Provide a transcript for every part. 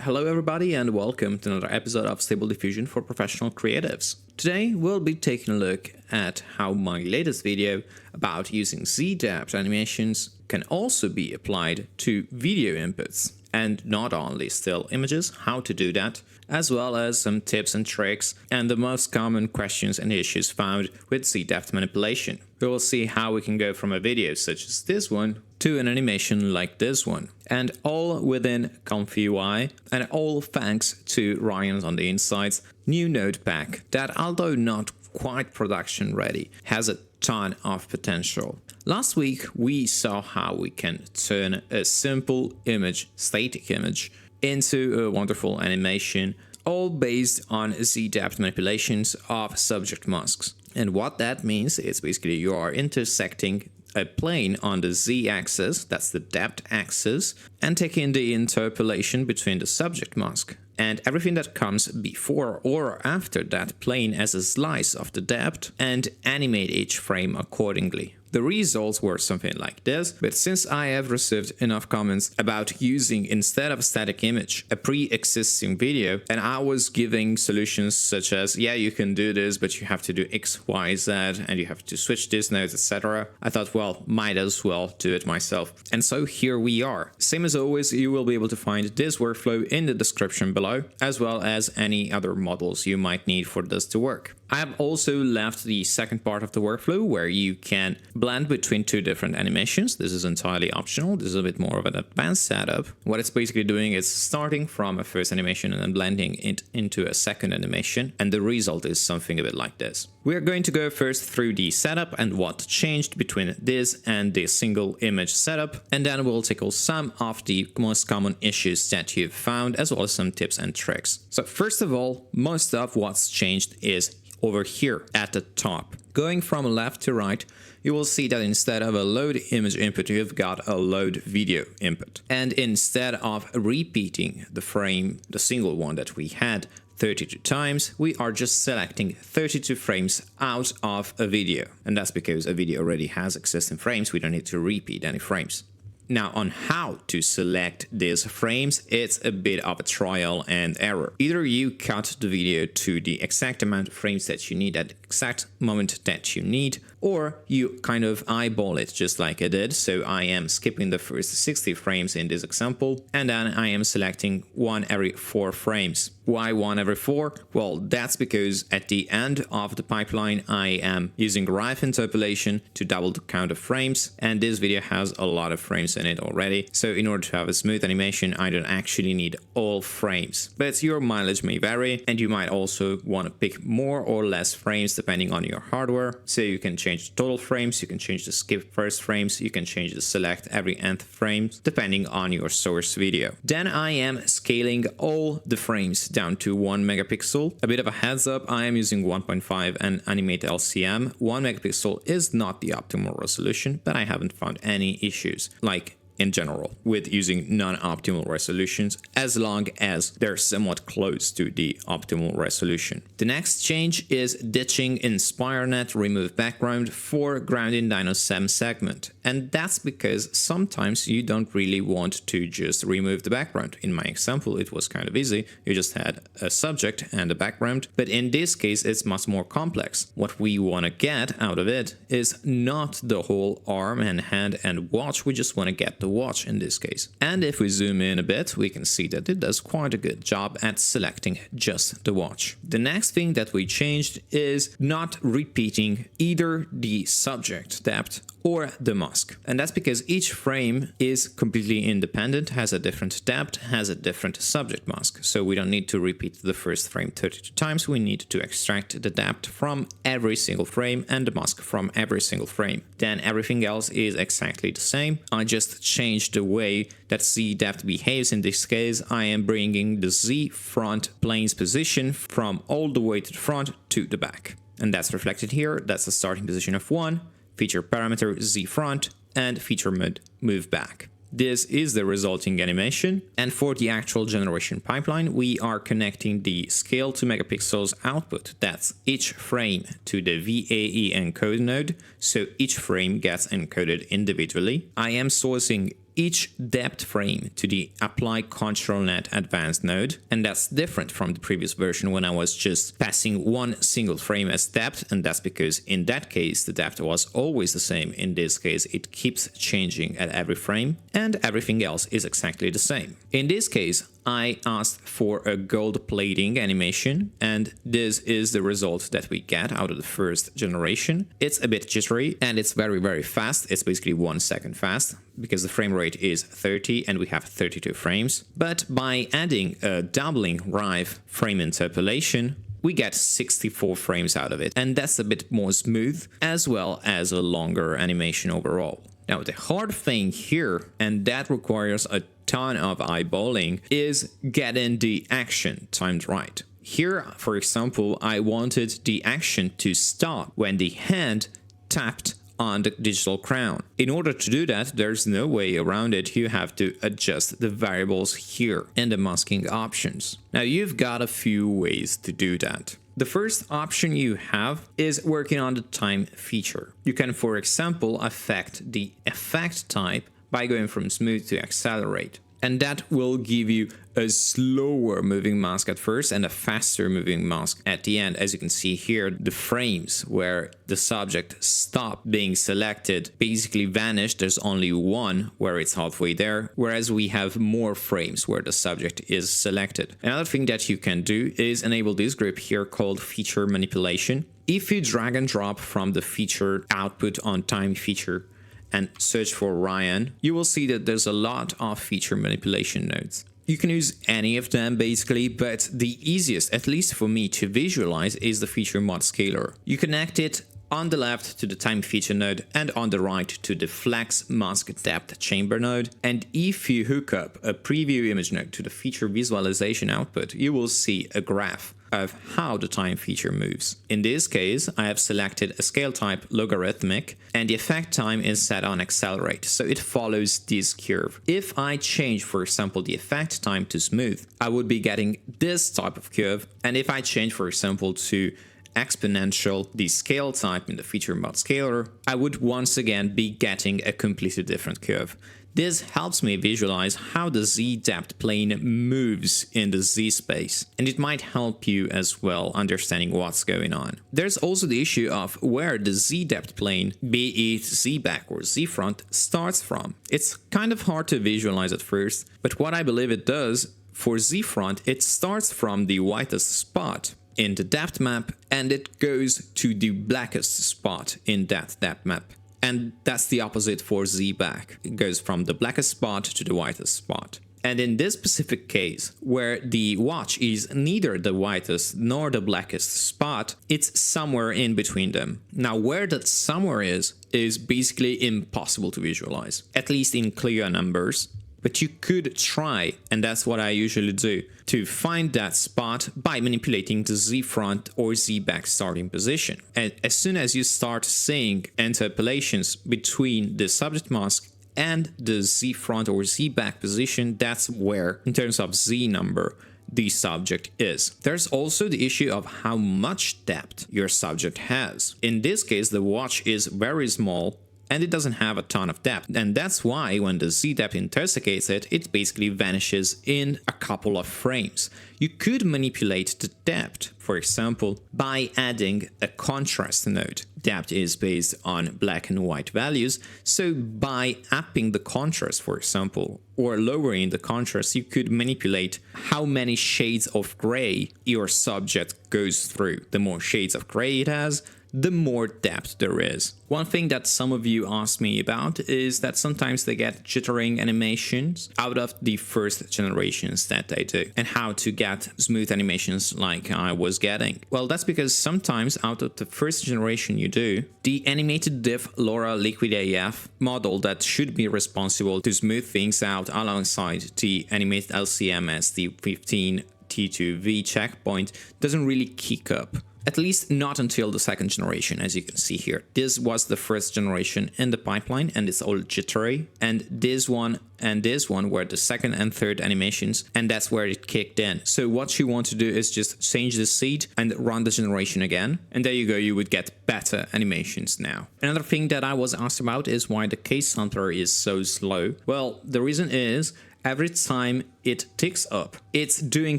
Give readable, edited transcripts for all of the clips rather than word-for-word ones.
Hello everybody and welcome to another episode of Stable Diffusion for professional creatives. Today we'll be taking a look at how my latest video about using Z-depth animations can also be applied to video inputs and not only still images, how to do that, as well as some tips and tricks and the most common questions and issues found with Z-depth manipulation. We will see how we can go from a video such as this one to an animation like this one, and all within ComfyUI, and all thanks to Ryan's on the Inside's new node pack that, although not quite production ready, has a ton of potential. Last week we saw how we can turn a simple image, static image, into a wonderful animation, all based on Z-depth manipulations of subject masks. And what that means is basically you are intersecting a plane on the Z-axis, that's the depth axis, and taking the interpolation between the subject mask and everything that comes before or after that plane as a slice of the depth, and animate each frame accordingly. The results were something like this, but since I have received enough comments about using, instead of a static image, a pre-existing video, and I was giving solutions such as, yeah, you can do this, but you have to do X, Y, Z, and you have to switch this node, etc. I thought, well, might as well do it myself. And so here we are. Same as always, you will be able to find this workflow in the description below, as well as any other models you might need for this to work. I have also left the second part of the workflow where you can blend between two different animations. This is entirely optional. This is a bit more of an advanced setup. What it's basically doing is starting from a first animation and then blending it into a second animation, and the result is something a bit like this. We are going to go first through the setup and what changed between this and the single image setup, and then we'll tackle some of the most common issues that you've found, as well as some tips and tricks. So first of all, most of what's changed is over here at the top. Going from left to right, you will see that instead of a load image input, you've got a load video input. And instead of repeating the frame, the single one that we had 32 times, we are just selecting 32 frames out of a video. And that's because a video already has existing frames. We don't need to repeat any frames. Now, on how to select these frames, it's a bit of a trial and error. Either you cut the video to the exact amount of frames that you need at the exact moment that you need, or you kind of eyeball it just like I did. So I am skipping the first 60 frames in this example, and then I am selecting one every 4 frames. Why one every 4? Well, that's because at the end of the pipeline, I am using Rife interpolation to double the count of frames, and this video has a lot of frames in it already. So in order to have a smooth animation, I don't actually need all frames. But your mileage may vary, and you might also want to pick more or less frames depending on your hardware. So you can change the total frames, you can change the skip first frames, you can change the select every nth frame depending on your source video. Then I am scaling all the frames down to 1 megapixel. A bit of a heads up, I am using 1.5 and Animate LCM. 1 megapixel is not the optimal resolution, but I haven't found any issues, like in general, with using non-optimal resolutions, as long as they're somewhat close to the optimal resolution. The next change is ditching InspireNet remove background for grounding DynoSem segment, and that's because sometimes you don't really want to just remove the background. In my example, it was kind of easy. You just had a subject and a background, but in this case, it's much more complex. What we want to get out of it is not the whole arm and hand and watch. We just want to get the watch in this case. And if we zoom in a bit, we can see that it does quite a good job at selecting just the watch. The next thing that we changed is not repeating either the subject depth or the mask. And that's because each frame is completely independent, has a different depth, has a different subject mask. So we don't need to repeat the first frame 32 times. We need to extract the depth from every single frame and the mask from every single frame. Then everything else is exactly the same. I just changed the way that Z depth behaves. In this case, I am bringing the Z front plane's position from all the way to the front to the back. And that's reflected here. That's the starting position of 1. Feature parameter Z front, and feature mode move back. This is the resulting animation, and for the actual generation pipeline, we are connecting the scale to megapixels output, that's each frame, to the VAE encode node, so each frame gets encoded individually. I am sourcing each depth frame to the Apply Control Net Advanced node, and that's different from the previous version when I was just passing one single frame as depth, and that's because in that case the depth was always the same. In this case it keeps changing at every frame, and everything else is exactly the same. In this case I asked for a gold plating animation, and this is the result that we get out of the first generation. It's a bit jittery and it's very fast. It's basically 1 second fast because the frame rate is 30 and we have 32 frames. But by adding a doubling Rive frame interpolation, we get 64 frames out of it, and that's a bit more smooth as well as a longer animation overall. Now the hard thing here, and that requires a ton of eyeballing, is getting the action timed right. Here, for example, I wanted the action to stop when the hand tapped on the digital crown. In order to do that, there's no way around it. You have to adjust the variables here in the masking options. Now you've got a few ways to do that. The first option you have is working on the time feature. You can, for example, affect the effect type by going from smooth to accelerate. And that will give you a slower moving mask at first and a faster moving mask at the end. As you can see here, the frames where the subject stopped being selected basically vanished. There's only one where it's halfway there, whereas we have more frames where the subject is selected. Another thing that you can do is enable this group here called feature manipulation. If you drag and drop from the feature output on time feature and search for Ryan, you will see that there's a lot of feature manipulation nodes. You can use any of them basically, but the easiest, at least for me, to visualize is the feature mod scaler. You connect it on the left to the time feature node and on the right to the flex mask depth chamber node. And if you hook up a preview image node to the feature visualization output, you will see a graph of how the time feature moves. In this case, I have selected a scale type logarithmic and the effect time is set on accelerate, so it follows this curve. If I change, for example, the effect time to smooth, I would be getting this type of curve, and if I change, for example, to exponential, the scale type in the feature mod scaler, I would once again be getting a completely different curve. This helps me visualize how the Z depth plane moves in the Z space, and it might help you as well understanding what's going on. There's also the issue of where the Z depth plane, be it Z back or Z front, starts from. It's kind of hard to visualize at first, but what I believe it does, for Z front, it starts from the whitest spot in the depth map and it goes to the blackest spot in that depth map. And that's the opposite for Z back. It goes from the blackest spot to the whitest spot. And in this specific case, where the watch is neither the whitest nor the blackest spot, it's somewhere in between them. Now, where that somewhere is basically impossible to visualize, at least in clear numbers. But you could try, and that's what I usually do, to find that spot by manipulating the Z front or Z back starting position. And as soon as you start seeing interpolations between the subject mask and the Z front or Z back position, that's where, in terms of Z number, the subject is. There's also the issue of how much depth your subject has. In this case, the watch is very small, and it doesn't have a ton of depth, and that's why when the Z depth intersecates it, it basically vanishes in a couple of frames. You could manipulate the depth, for example, by adding a contrast node. Depth is based on black and white values, so by upping the contrast, for example, or lowering the contrast, you could manipulate how many shades of gray your subject goes through. The more shades of gray it has, the more depth there is. One thing that some of you ask me about is that sometimes they get jittering animations out of the first generations that they do, and how to get smooth animations like I was getting. Well, that's because sometimes out of the first generation you do, the AnimateDiff Lora Liquid AF model that should be responsible to smooth things out alongside the AnimateLCM as the 15T2V checkpoint doesn't really kick up At least not until the second generation, as you can see here. This was the first generation in the pipeline and it's all jittery, and this one were the second and third animations, and that's where it kicked in. So what you want to do is just change the seed and run the generation again, and there you go, you would get better animations now. Another thing that I was asked about is why the KSampler is so slow. Well, the reason is every time it ticks up, it's doing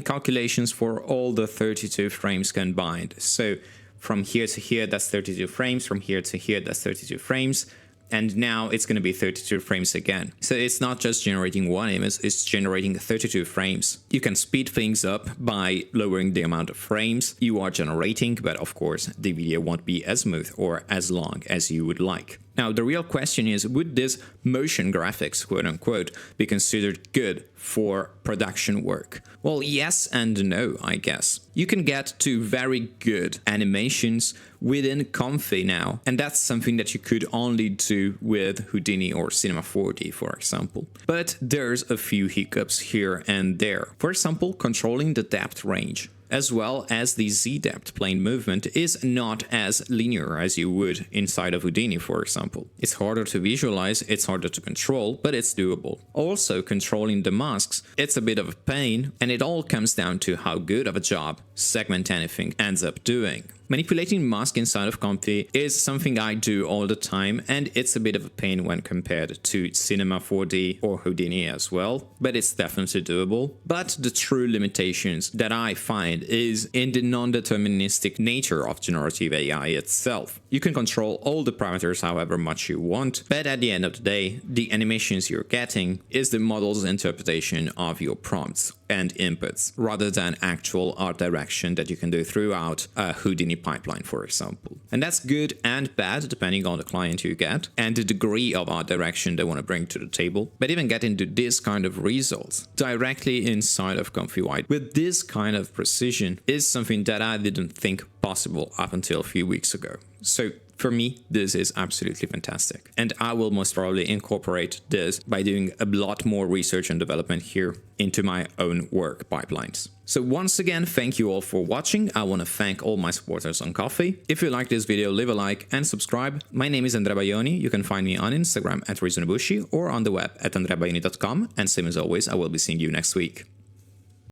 calculations for all the 32 frames combined. So from here to here, that's 32 frames. From here to here, that's 32 frames. And now it's going to be 32 frames again. So it's not just generating one image, it's generating 32 frames. You can speed things up by lowering the amount of frames you are generating, but of course the video won't be as smooth or as long as you would like. Now, the real question is, would this motion graphics, quote unquote, be considered good for production work? Well, yes and no, I guess. You can get to very good animations within Comfy now, and that's something that you could only do with Houdini or Cinema 4D, for example. But there's a few hiccups here and there. For example, controlling the depth range, as well as the Z-depth plane movement, is not as linear as you would inside of Houdini, for example. It's harder to visualize, it's harder to control, but it's doable. Also, controlling the masks, it's a bit of a pain, and it all comes down to how good of a job Segment Anything ends up doing. Manipulating mask inside of Comfy is something I do all the time, and it's a bit of a pain when compared to Cinema 4D or Houdini as well, but it's definitely doable. But the true limitations that I find is in the non-deterministic nature of generative AI itself. You can control all the parameters however much you want, but at the end of the day, the animations you're getting is the model's interpretation of your prompts and inputs, rather than actual art direction that you can do throughout a Houdini pipeline, for example. And that's good and bad depending on the client you get and the degree of art direction they want to bring to the table. But even getting to this kind of results directly inside of ComfyUI with this kind of precision is something that I didn't think possible up until a few weeks ago. So for me, this is absolutely fantastic. And I will most probably incorporate this by doing a lot more research and development here into my own work pipelines. So once again, thank you all for watching. I want to thank all my supporters on Ko-fi. If you like this video, leave a like and subscribe. My name is Andrea Baioni. You can find me on Instagram @reasonabushi or on the web at andreabaioni.com. And same as always, I will be seeing you next week.